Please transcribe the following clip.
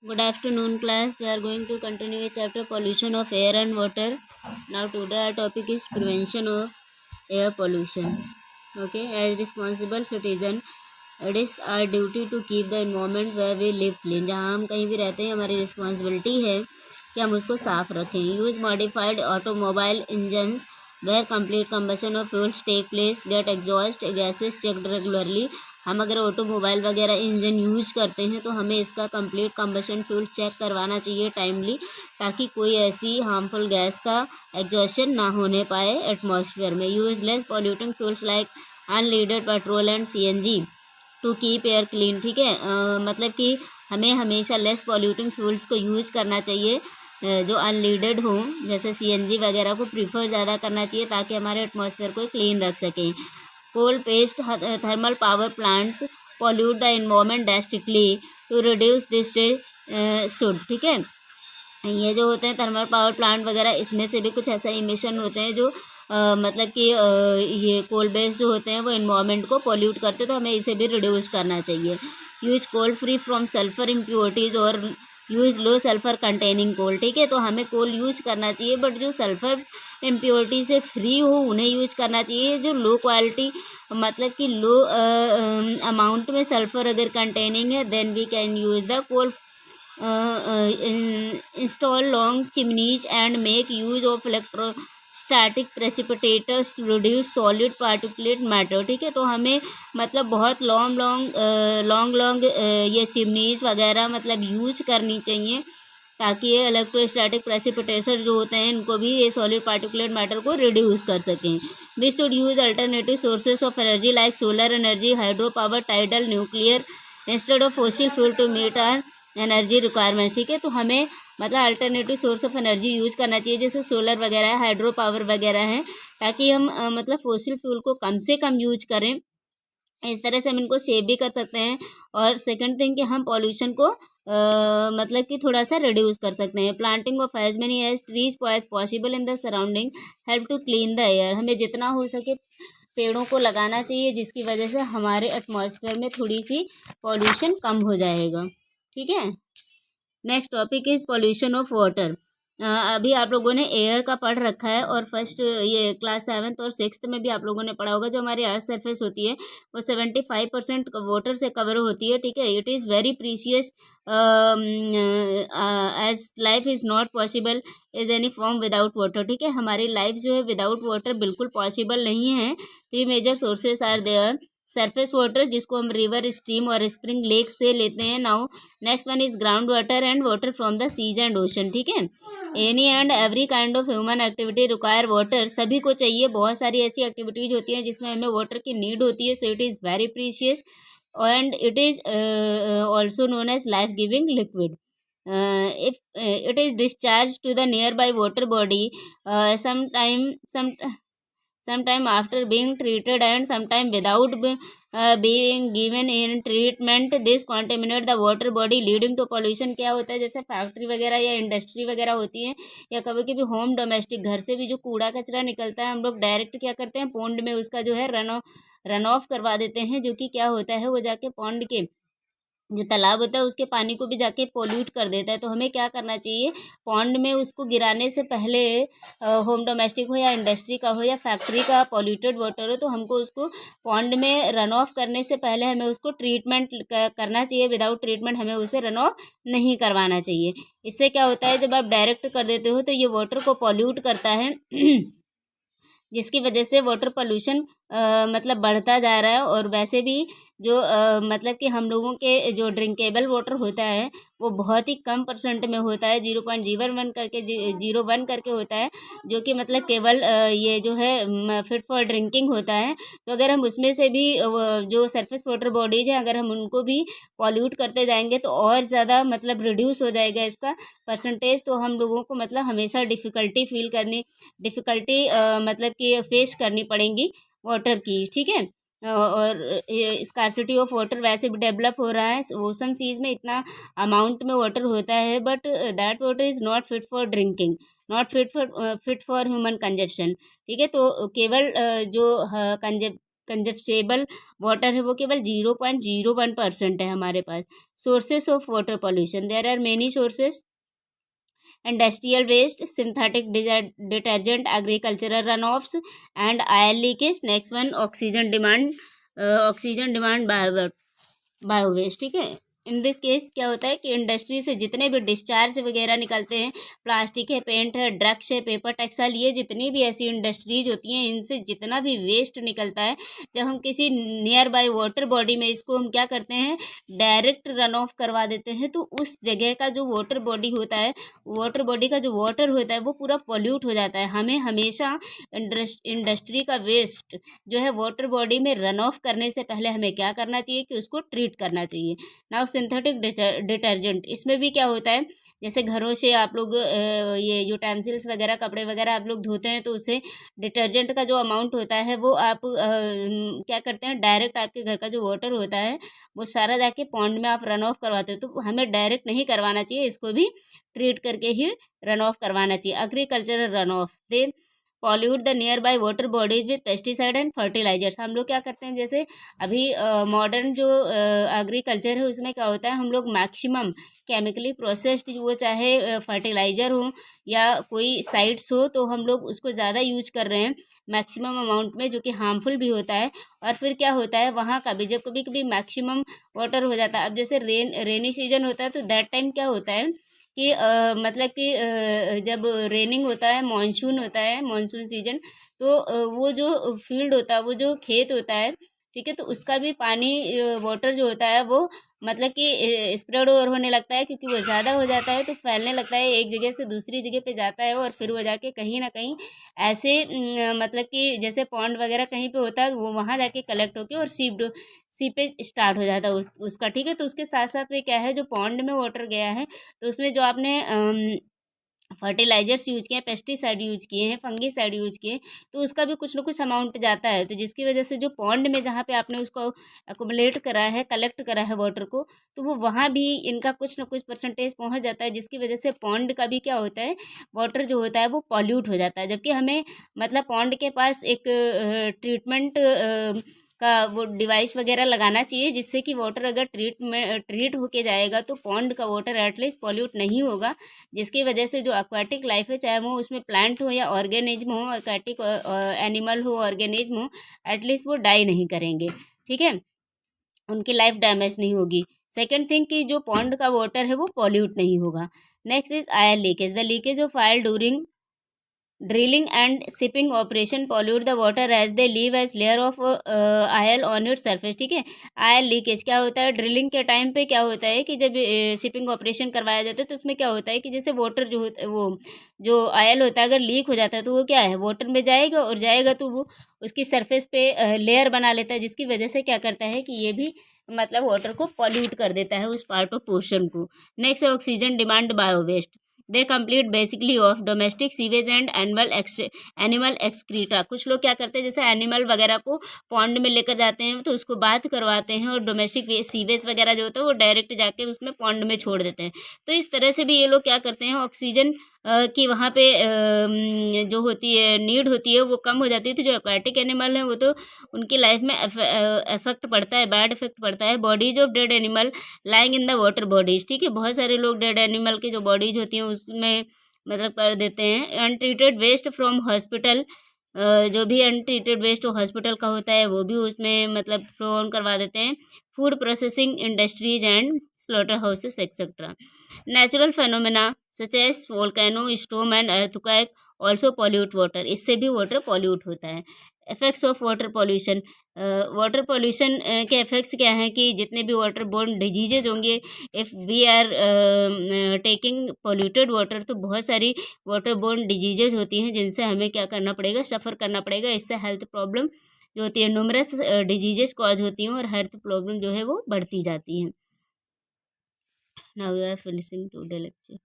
Good afternoon, class. We are going to continue with chapter pollution of air and water. Now, today our topic is prevention of air pollution. Okay, as responsible citizen, it is our duty to keep the environment where we live clean. जहाँ हम कहीं भी रहते हैं हमारी responsibility है कि हम उसको साफ रखें. Use modified automobile engines where complete combustion of fuels take place. Get exhaust gases checked regularly. हम अगर ऑटोमोबाइल वगैरह इंजन यूज करते हैं तो हमें इसका कंप्लीट कंबशन फ्यूल चेक करवाना चाहिए टाइमली, ताकि कोई ऐसी हार्मफुल गैस का एग्जॉशन ना होने पाए एटमॉस्फेयर में. Use less polluting fuels like unleaded petrol and CNG to keep air clean. ठीक है, मतलब कि हमें हमेशा लेस पॉल्यूटिंग फ्यूल्स को यूज़ करना चाहिए जो अनलीडेड हों, जैसे सीएनजी वगैरह को प्रीफर ज़्यादा करना चाहिए ताकि हमारे एटमॉस्फेयर को क्लीन रख सकें. Coal based thermal power plants pollute the environment drastically. To reduce this should. ठीक है, ये जो होते हैं थर्मल पावर प्लांट वगैरह, इसमें से भी कुछ ऐसा इमिशन होते हैं जो मतलब कि ये कोल बेस्ड जो होते हैं वो इन्वायरमेंट को पोल्यूट करते हैं, तो हमें इसे भी रिड्यूस करना चाहिए. Use coal free from sulphur impurities और use low sulphur containing coal. ठीक है, तो हमें कोल यूज करना चाहिए बट जो सल्फ़र इम्प्योरिटी से फ्री हो उन्हें यूज करना चाहिए. जो लो क्वालिटी मतलब कि लो अमाउंट में सल्फ़र अगर कंटेनिंग है then we can use the coal. Install long chimneys and make use of electrostatic precipitators to reduce solid particulate matter. ठीक है, तो हमें मतलब बहुत लॉन्ग ये चिमनीज वगैरह मतलब यूज करनी चाहिए ताकि ये इलेक्ट्रोस्टैटिक प्रेसिपिटेटर जो होते हैं इनको भी ये सॉलिड पार्टिकुलेट मैटर को रिड्यूस कर सकें. We should use alternative sources of energy like solar energy, hydro power, tidal, nuclear instead of fossil fuel to meet our energy requirement. ठीक है, तो हमें मतलब alternative source of energy use करना चाहिए जैसे सोलर वगैरह है, हाइड्रो पावर वगैरह है, ताकि हम मतलब फॉसिल फ्यूल को कम से कम यूज करें. इस तरह से हम इनको सेव भी कर सकते हैं. और सेकंड थिंग कि हम पॉल्यूशन को मतलब कि थोड़ा सा रिड्यूस कर सकते हैं. Planting of as many as trees as possible in the surrounding help to clean the air. हमें जितना हो सके पेड़ों को लगाना चाहिए जिसकी वजह से हमारे एटमॉस्फेयर में थोड़ी सी पॉल्यूशन कम हो जाएगा. ठीक है, next topic is pollution of water. अभी आप लोगों ने एयर का पढ़ रखा है और फर्स्ट ये क्लास 7th और 6th में भी आप लोगों ने पढ़ा होगा. जो हमारी अर्थ सरफेस होती है वो 75% वाटर से कवर होती है. ठीक है, it is very precious as life is not possible is any form without water. ठीक है, हमारी लाइफ जो है विदाउट वाटर बिल्कुल पॉसिबल नहीं है. 3 major sources are there. Surface water जिसको हम रिवर, स्ट्रीम और स्प्रिंग लेक से लेते हैं. Now next one is ground water and water from the seas and ocean. ठीक है, any and every kind of human activity require water. सभी को चाहिए. बहुत सारी ऐसी एक्टिविटीज होती हैं जिसमें हमें वाटर की नीड होती है. So it is very precious and it is also known as life giving liquid. If it is discharged to the nearby water body sometime after being treated and sometime without being given in treatment, this contaminate the water body leading to pollution. क्या होता है, जैसे factory वगैरह या industry वगैरह होती हैं या कभी कभी होम डोमेस्टिक घर से भी जो कूड़ा कचरा निकलता है हम लोग डायरेक्ट क्या करते हैं पॉन्ड में उसका जो है रन ऑफ करवा देते हैं, जो कि क्या होता है वो जाके पॉन्ड के जो तालाब होता है उसके पानी को भी जाके पोल्यूट कर देता है. तो हमें क्या करना चाहिए, पॉन्ड में उसको गिराने से पहले होम डोमेस्टिक हो या इंडस्ट्री का हो या फैक्ट्री का पॉल्यूटेड वाटर हो तो हमको उसको पॉन्ड में रन ऑफ करने से पहले हमें उसको ट्रीटमेंट करना चाहिए. विदाउट ट्रीटमेंट हमें उसे रन ऑफ नहीं करवाना चाहिए. इससे क्या होता है, जब आप डायरेक्ट कर देते हो तो ये वाटर को पॉल्यूट करता है जिसकी वजह से वाटर पोल्यूशन मतलब बढ़ता जा रहा है. और वैसे भी जो मतलब कि हम लोगों के जो ड्रिंकेबल वाटर होता है वो बहुत ही कम परसेंट में होता है. 0.01 करके 0.01 करके होता है, जो कि मतलब केवल ये जो है फिट फॉर ड्रिंकिंग होता है. तो अगर हम उसमें से भी जो सरफेस वाटर बॉडीज हैं अगर हम उनको भी पॉल्यूट करते जाएंगे तो और ज़्यादा मतलब रिड्यूस हो जाएगा इसका परसेंटेज. तो हम लोगों को मतलब हमेशा डिफ़िकल्टी मतलब कि फेस करनी पड़ेंगी वाटर की. ठीक है, और स्कार्सिटी ऑफ वाटर वैसे भी डेवलप हो रहा है. ओशन सीज में इतना अमाउंट में वाटर होता है but that water is not fit for drinking, not fit for human consumption. ठीक है, तो केवल जो कंजप्शेबल वाटर है वो केवल 0.01% है हमारे पास। Sources of water pollution, there are many sources: industrial waste, synthetic detergent, agricultural run offs and oil leakage. Next one, oxygen demand bio waste, ठीक है। इन दिस केस क्या होता है कि इंडस्ट्री से जितने भी डिस्चार्ज वगैरह निकलते हैं, प्लास्टिक है, पेंट है, ड्रग्स है, पेपर, टेक्सटाइल, ये जितनी भी ऐसी इंडस्ट्रीज होती हैं, इनसे जितना भी वेस्ट निकलता है, जब हम किसी नियर बाय वाटर बॉडी में इसको हम क्या करते हैं, डायरेक्ट रन ऑफ करवा देते हैं, तो उस जगह का जो वाटर बॉडी होता है, वाटर बॉडी का जो वाटर होता है वो पूरा पॉल्यूट हो जाता है। हमें हमेशा इंडस्ट्री का वेस्ट जो है वाटर बॉडी में रन ऑफ करने से पहले हमें क्या करना चाहिए कि उसको ट्रीट करना चाहिए। नाउ सिंथेटिक डिटर्जेंट, इसमें भी क्या होता है, जैसे घरों से आप लोग ये यूटेंसिल्स वगैरह, कपड़े वगैरह आप लोग धोते हैं, तो उससे डिटर्जेंट का जो अमाउंट होता है वो आप क्या करते हैं, डायरेक्ट आपके घर का जो वाटर होता है वो सारा जाके पॉन्ड में आप रन ऑफ करवाते हो। तो हमें डायरेक्ट नहीं करवाना चाहिए, इसको भी ट्रीट करके ही रन ऑफ करवाना चाहिए। Agricultural run off, they pollute the nearby water bodies with pesticide and fertilizers. हम लोग क्या करते हैं, जैसे अभी मॉडर्न जो एग्रीकल्चर है उसमें क्या होता है, हम लोग मैक्सिमम केमिकली प्रोसेस्ड, वो चाहे फर्टिलाइज़र हो या कोई साइड्स हो, तो हम लोग उसको ज़्यादा यूज कर रहे हैं मैक्सिमम अमाउंट में, जो कि हार्मफुल भी होता है। और फिर क्या होता है, वहाँ का भी जब कभी कभी मैक्सिमम वाटर हो जाता है, अब जैसे रेनी सीजन होता है, तो दैट टाइम क्या होता है कि मतलब कि जब रेनिंग होता है, मानसून होता है, मानसून सीजन, तो वो जो फील्ड होता है, वो जो खेत होता है, ठीक है, तो उसका भी पानी वाटर जो होता है वो मतलब कि स्प्रेड ओवर होने लगता है, क्योंकि वो ज़्यादा हो जाता है तो फैलने लगता है, एक जगह से दूसरी जगह पे जाता है, और फिर वो जाके कहीं ना कहीं ऐसे मतलब कि जैसे पॉन्ड वगैरह कहीं पे होता है, वो वहाँ जाके कलेक्ट होके और सीपेज स्टार्ट हो जाता है उसका, ठीक है। तो उसके साथ साथ में क्या है, जो पॉन्ड में वाटर गया है, तो उसमें जो आपने फर्टिलाइजर्स यूज किए हैं, पेस्टिसाइड यूज किए हैं, फंगीसाइड यूज किए, तो उसका भी कुछ ना कुछ अमाउंट जाता है, तो जिसकी वजह से जो पॉन्ड में जहाँ पे आपने उसको एकुमुलेट करा है, कलेक्ट करा है वाटर को, तो वो वहाँ भी इनका कुछ ना कुछ परसेंटेज पहुँच जाता है, जिसकी वजह से पॉन्ड का भी क्या होता है, वाटर जो होता है वो पॉल्यूट हो जाता है। जबकि हमें मतलब पॉन्ड के पास एक ट्रीटमेंट का वो डिवाइस वगैरह लगाना चाहिए, जिससे कि वाटर अगर ट्रीट होके जाएगा तो पॉन्ड का वाटर एटलीस्ट पॉल्यूट नहीं होगा, जिसकी वजह से जो एक्वाटिक लाइफ है, चाहे वो उसमें प्लांट हो या ऑर्गेनिज्म हो, एक्वाटिक एनिमल हो, ऑर्गेनिज्म हो, एटलीस्ट वो डाई नहीं करेंगे, ठीक है, उनकी लाइफ डैमेज नहीं होगी। सेकेंड थिंग कि जो पॉन्ड का वाटर है वो पॉल्यूट नहीं होगा। Next is oil leakage, the leakage of oil during drilling and shipping operation pollute the water as they leave as layer of oil on its surface, ठीक है। Oil leakage क्या होता है, ड्रिलिंग के टाइम पे क्या होता है कि जब शिपिंग ऑपरेशन करवाया जाता है, तो उसमें क्या होता है कि जैसे वाटर जो होता है, वो जो आयल होता है अगर लीक हो जाता है, तो वो क्या है, वाटर में जाएगा, और जाएगा तो वो उसकी सरफेस पे लेयर बना लेता है, जिसकी वजह से क्या करता है कि ये भी मतलब वाटर को पॉल्यूट कर देता है, उस पार्ट ऑफ पोर्शन को। नेक्स्ट है oxygen demand bio waste, they complete basically of domestic sewage and animal excreta. कुछ लोग क्या करते हैं, जैसे एनिमल वगैरह को पॉन्ड में लेकर जाते हैं, तो उसको बाथ करवाते हैं, और डोमेस्टिक सीवेज वगैरह जो होता है वो डायरेक्ट जाके उसमें पॉन्ड में छोड़ देते हैं। तो इस तरह से भी ये लोग क्या करते हैं, ऑक्सीजन की वहाँ पे जो होती है नीड होती है वो कम हो जाती है। तो जो एक्वाटिक एनिमल हैं वो तो उनकी लाइफ में इफेक्ट पड़ता है, बैड इफेक्ट पड़ता है। Bodies of dead animal lying in the water bodies, ठीक है, बहुत सारे लोग डेड एनिमल की जो बॉडीज होती हैं उसमें मतलब कर देते हैं। अनट्रीटेड वेस्ट फ्रॉम हॉस्पिटल, जो भी अनट्रीटेड वेस्ट हॉस्पिटल का होता है वो भी उसमें मतलब फ्लो ऑन करवा देते हैं। Food processing industries and slaughterhouses etcetera. Natural phenomena such as volcano, storm and earthquake also pollute water, इससे भी वाटर पॉल्यूट होता है। Effects of water pollution, water pollution के इफेक्ट्स क्या हैं कि जितने भी वाटर बोर्न डिजीजेज होंगे, if we are taking polluted water, तो बहुत सारी वाटर बोर्न डिजीजेज होती हैं जिनसे हमें क्या करना पड़ेगा, सफ़र करना पड़ेगा। इससे हेल्थ प्रॉब्लम जो होती है, न्यूमरस डिजीजेज कॉज होती हैं, और हेल्थ प्रॉब्लम जो है वो बढ़ती जाती हैं। Now we are finishing today lecture.